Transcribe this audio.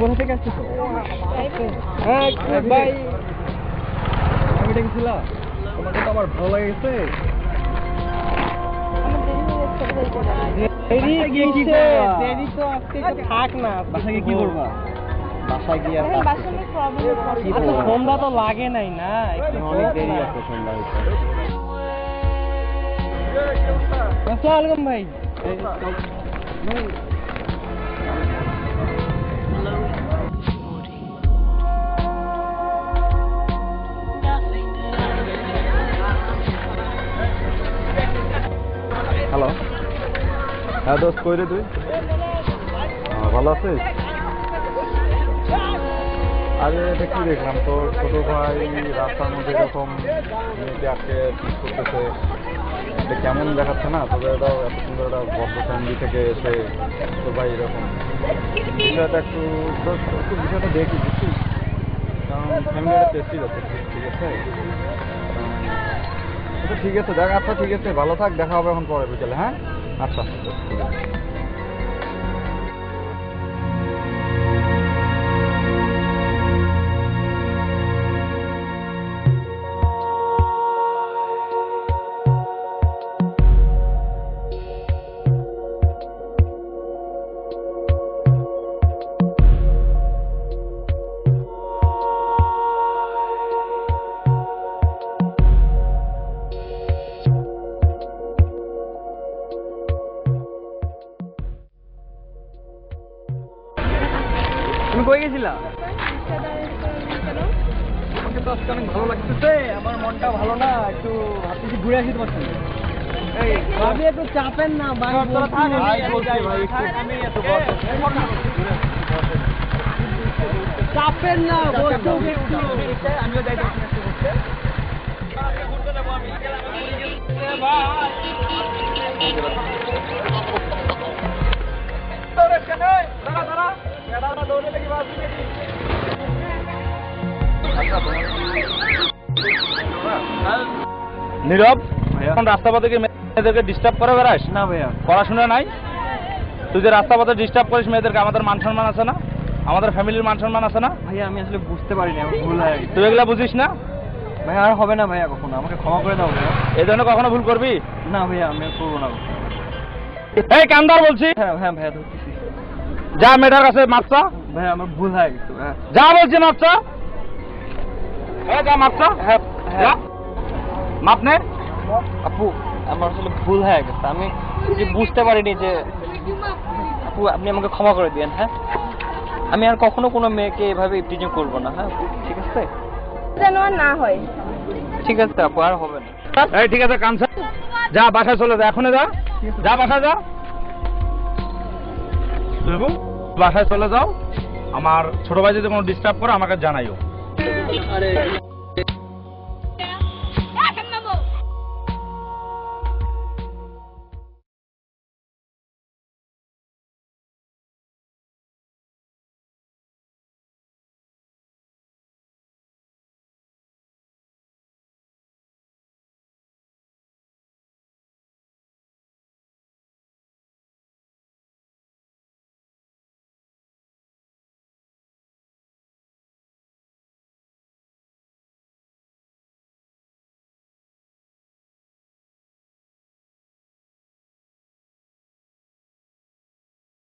কোথা থেকে আসছো? হ্যাঁ ভাই, আমি ডেকেছিলাম, তোমাকে তো আমার ভালো লেগেছে। থাক না, বাসায় কি করবা? বাসায় গিয়ে সন্ধ্যা তো লাগে নাই না, অনেক দেরি আছে সন্ধ্যা হইতে। আসসালামু আলাইকুম ভাই। হ্যালো, হ্যাঁ দোস্ত, কই রে তুই? ভালো আছিস? আরে এটা কি দেখলাম, তোর ছোট ভাই রাস্তার মধ্যে এরকম মেয়েকে আজকে পিস করতেছে, এটা কেমন দেখাচ্ছে না? তোদের এটাও এত সুন্দর একটা ভদ্র ফ্যামিলি থেকে এসে তোর ভাই এরকম বিষয়টা একটু বিষয়টা দেখি, বুঝছিস? কারণ ফ্যামিলিটা টেস্টি যাচ্ছে, ঠিক আছে? আচ্ছা ঠিক আছে, দেখ, আচ্ছা ঠিক আছে, ভালো থাক, দেখা হবে এখন পরে বিকেলে। হ্যাঁ আচ্ছা ঠিক আছে। তুমি কই গেছিলা? আমাকে তো আজকে অনেক ভালো লাগতেছে, আমার মনটা ভালো না, একটু ভাবতেছি ঘুরে আসি তোমার সঙ্গে। আমি একটু চাপেন না ভাই, চাপেন না, আমিও যাই নীরব, এখন রাস্তা পথে কি মেয়েদেরকে ডিস্টার্ব করে বেড়াস? না ভাইয়া, পড়াশোনা নাই? তুই যে রাস্তা পথে ডিস্টার্ব করিস মেয়েদেরকে, আমাদের মান সম্মান আছে না? আমাদের ফ্যামিলির মান সম্মান আছে না? ভাইয়া আমি আসলে বুঝতে পারিনি, আমার ভুল হয়ে গেছে। তুই এগুলা বুঝিস না? ভাইয়া আর হবে না ভাইয়া, কখনো আমাকে ক্ষমা করে দাও ভাইয়া। এই জন্য কখনো ভুল করবি না ভাইয়া, আমি করবো না। এই কান্দার বলছি। হ্যাঁ হ্যাঁ ভাইয়া, ধরতেছি। যা মেয়েটার কাছে মাপসা। ভাইয়া আমার ভুল হয়ে গেছে, যা বলছি মাপসা। হ্যাঁ যা মাপসা। হ্যাঁ হ্যাঁ মাপ নে। আপু আমার আসলে ভুল হয়ে গেছে, আমি যে বুঝতে পারিনি যে। আপু আপনি আমাকে ক্ষমা করে দিয়েন। হ্যাঁ আমি আর কখনো কোনো মেয়েকে এভাবে ইফটিজিং করবো না। হ্যাঁ ঠিক আছে, যেন আর না হয়। ঠিক আছে আপু, আর হবে না। এই ঠিক আছে, কানসা যা, বাসায় চলে যা, এখনই যা, যা বাসায় যা, বাসায় চলে যাও। আমার ছোট ভাই যদি কোনো ডিস্টার্ব করে আমাকে জানাইও। আরে